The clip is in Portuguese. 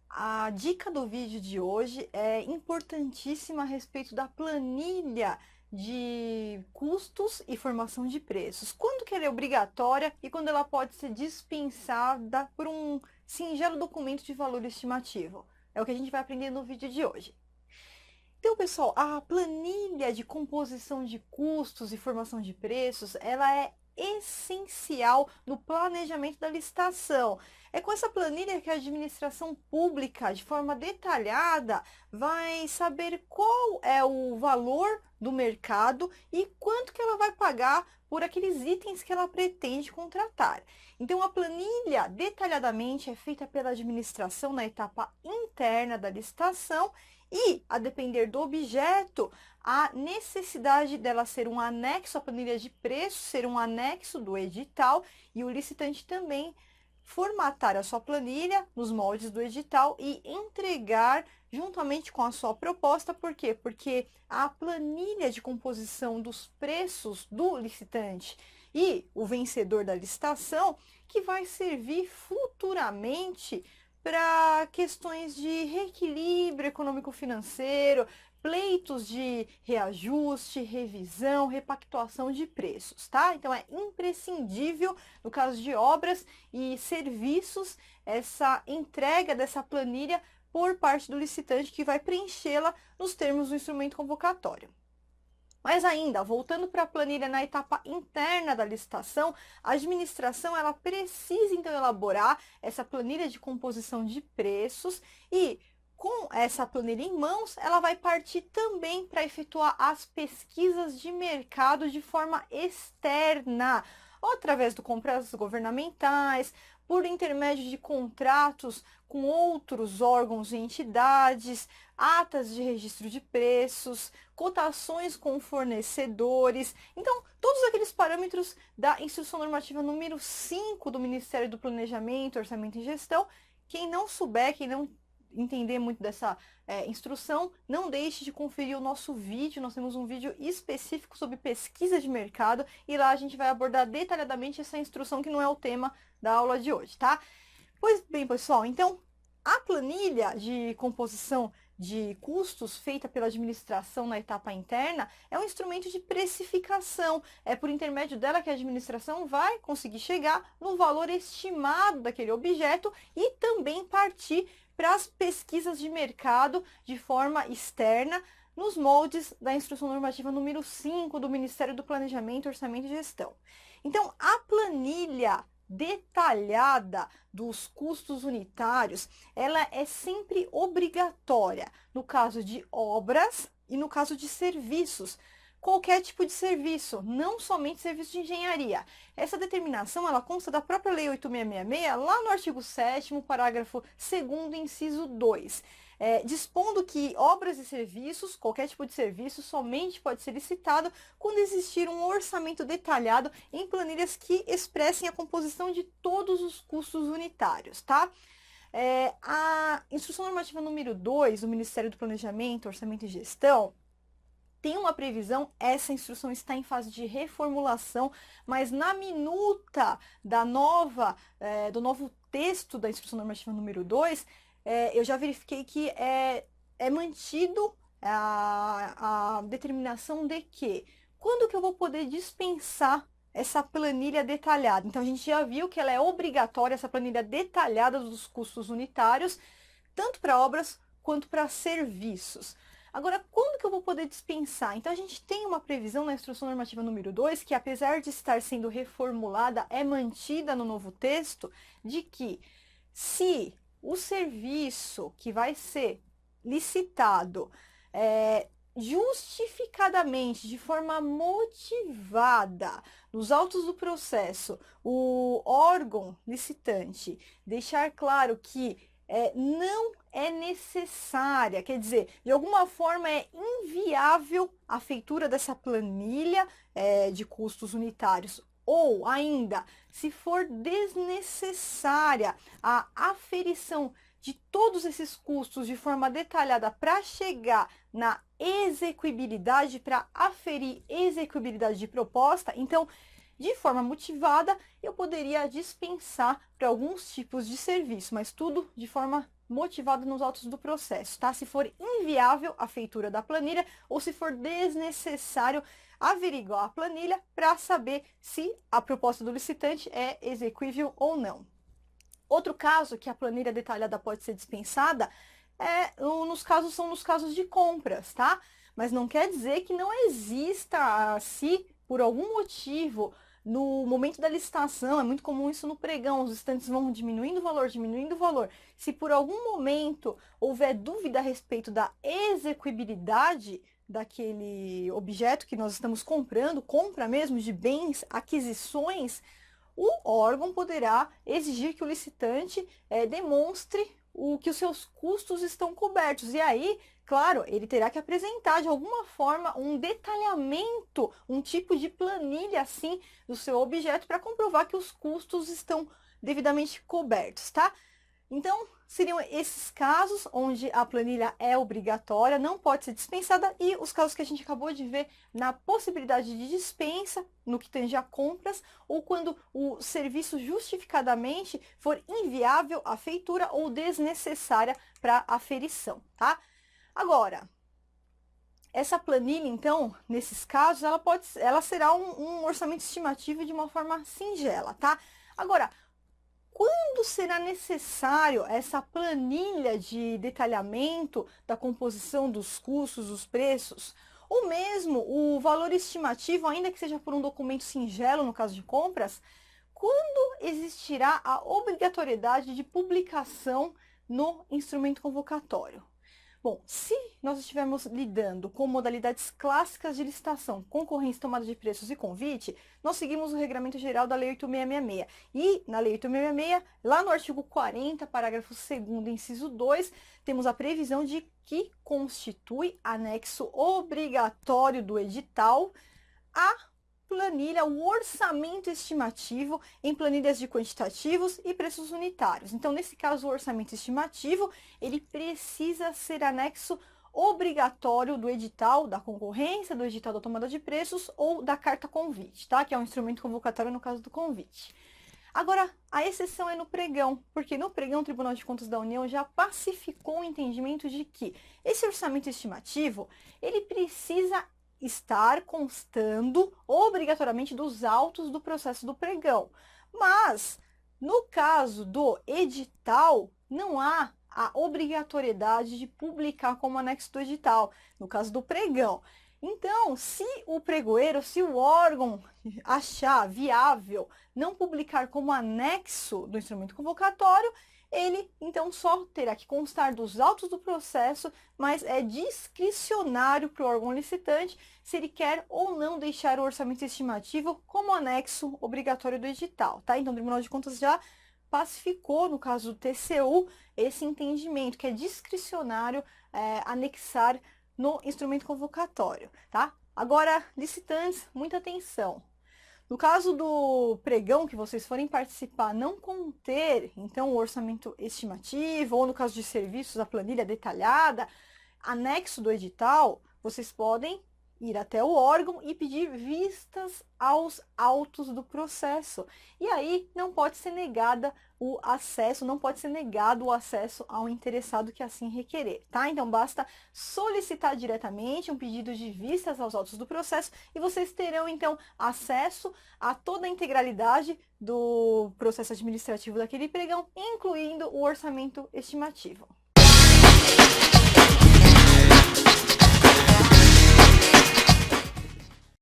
A dica do vídeo de hoje é importantíssima a respeito da planilha de custos e formação de preços. Quando que ela é obrigatória e quando ela pode ser dispensada por um singelo documento de valor estimativo. É o que a gente vai aprender no vídeo de hoje. Então, pessoal, a planilha de composição de custos e formação de preços, ela é essencial no planejamento da licitação. É com essa planilha que a administração pública, de forma detalhada, vai saber qual é o valor do mercado e quanto que ela vai pagar por aqueles itens que ela pretende contratar. Então, a planilha detalhadamente é feita pela administração na etapa interna da licitação e, a depender do objeto, a necessidade dela ser um anexo à planilha de preço, ser um anexo do edital e o licitante também formatar a sua planilha nos moldes do edital e entregar juntamente com a sua proposta. Por quê? Porque a planilha de composição dos preços do licitante e o vencedor da licitação que vai servir futuramente para questões de reequilíbrio econômico-financeiro, pleitos de reajuste, revisão, repactuação de preços, tá? Então é imprescindível, no caso de obras e serviços, essa entrega dessa planilha por parte do licitante que vai preenchê-la nos termos do instrumento convocatório. Mas ainda, voltando para a planilha na etapa interna da licitação, a administração ela precisa então elaborar essa planilha de composição de preços e com essa planilha em mãos, ela vai partir também para efetuar as pesquisas de mercado de forma externa, ou através de compras governamentais, por intermédio de contratos com outros órgãos e entidades, atas de registro de preços, cotações com fornecedores. Então, todos aqueles parâmetros da Instrução Normativa número 5 do Ministério do Planejamento, Orçamento e Gestão. Quem não souber, quem não entender muito dessa instrução, não deixe de conferir o nosso vídeo. Nós temos um vídeo específico sobre pesquisa de mercado e lá a gente vai abordar detalhadamente essa instrução que não é o tema da aula de hoje, tá? Pois bem, pessoal, então a planilha de composição de custos feita pela administração na etapa interna é um instrumento de precificação. É por intermédio dela que a administração vai conseguir chegar no valor estimado daquele objeto e também partir para as pesquisas de mercado de forma externa nos moldes da Instrução Normativa número 5 do Ministério do Planejamento, Orçamento e Gestão. Então, a planilha detalhada dos custos unitários, ela é sempre obrigatória no caso de obras e no caso de serviços. Qualquer tipo de serviço, não somente serviço de engenharia. Essa determinação ela consta da própria Lei 8666, lá no artigo 7º, parágrafo 2º, inciso 2, dispondo que obras e serviços, qualquer tipo de serviço, somente pode ser licitado quando existir um orçamento detalhado em planilhas que expressem a composição de todos os custos unitários, tá? A Instrução Normativa número 2 do Ministério do Planejamento, Orçamento e Gestão tem uma previsão, essa instrução está em fase de reformulação, mas na minuta do novo texto da Instrução Normativa número 2, eu já verifiquei que é mantido a determinação de que quando que eu vou poder dispensar essa planilha detalhada. Então, a gente já viu que ela é obrigatória, essa planilha detalhada dos custos unitários, tanto para obras quanto para serviços. Agora, quando que eu vou poder dispensar? Então, a gente tem uma previsão na Instrução Normativa número 2, que apesar de estar sendo reformulada, é mantida no novo texto, de que se o serviço que vai ser licitado justificadamente, de forma motivada, nos autos do processo, o órgão licitante deixar claro que não é necessária, quer dizer, de alguma forma é inviável a feitura dessa planilha de custos unitários, ou ainda, se for desnecessária a aferição de todos esses custos de forma detalhada para chegar na execuibilidade, para aferir execuibilidade de proposta, então, de forma motivada, eu poderia dispensar para alguns tipos de serviço, mas tudo de forma motivado nos autos do processo, tá? Se for inviável a feitura da planilha ou se for desnecessário averiguar a planilha para saber se a proposta do licitante é exequível ou não. Outro caso que a planilha detalhada pode ser dispensada são nos casos de compras, tá? Mas não quer dizer que não exista, se por algum motivo, no momento da licitação, é muito comum isso no pregão, os licitantes vão diminuindo o valor. Se por algum momento houver dúvida a respeito da execuibilidade daquele objeto que nós estamos comprando, compra mesmo de bens, aquisições, o órgão poderá exigir que o licitante demonstre que os seus custos estão cobertos. E aí, claro, ele terá que apresentar de alguma forma um detalhamento, um tipo de planilha assim do seu objeto para comprovar que os custos estão devidamente cobertos, tá? Então, seriam esses casos onde a planilha é obrigatória, não pode ser dispensada, e os casos que a gente acabou de ver na possibilidade de dispensa, no que tange a compras, ou quando o serviço justificadamente for inviável à feitura ou desnecessária para a aferição, tá? Agora, essa planilha, então, nesses casos, ela será um orçamento estimativo de uma forma singela, tá? Agora, quando será necessário essa planilha de detalhamento da composição dos custos, dos preços, ou mesmo o valor estimativo, ainda que seja por um documento singelo, no caso de compras, quando existirá a obrigatoriedade de publicação no instrumento convocatório? Bom, se nós estivermos lidando com modalidades clássicas de licitação, concorrência, tomada de preços e convite, nós seguimos o Regramento Geral da Lei 8.666. E na Lei 8.666, lá no artigo 40, parágrafo 2º, inciso 2, temos a previsão de que constitui anexo obrigatório do edital a planilha, o orçamento estimativo em planilhas de quantitativos e preços unitários. Então, nesse caso, o orçamento estimativo, ele precisa ser anexo obrigatório do edital da concorrência, do edital da tomada de preços ou da carta convite, tá? Que é um instrumento convocatório no caso do convite. Agora, a exceção é no pregão, porque no pregão o Tribunal de Contas da União já pacificou o entendimento de que esse orçamento estimativo, ele precisa estar constando obrigatoriamente dos autos do processo do pregão. Mas, no caso do edital, não há a obrigatoriedade de publicar como anexo do edital, no caso do pregão. Então, se o pregoeiro, se o órgão achar viável não publicar como anexo do instrumento convocatório, ele então só terá que constar dos autos do processo, mas é discricionário para o órgão licitante se ele quer ou não deixar o orçamento estimativo como anexo obrigatório do edital, tá? Então, o Tribunal de Contas já pacificou, no caso do TCU, esse entendimento, que é discricionário anexar no instrumento convocatório, tá? Agora, licitantes, muita atenção. No caso do pregão que vocês forem participar, não conter, então, o orçamento estimativo, ou no caso de serviços, a planilha detalhada, anexo do edital, vocês podem ir até o órgão e pedir vistas aos autos do processo. E aí não pode ser negada o acesso, não pode ser negado o acesso ao interessado que assim requerer, tá? Então basta solicitar diretamente um pedido de vistas aos autos do processo e vocês terão então acesso a toda a integralidade do processo administrativo daquele pregão, incluindo o orçamento estimativo.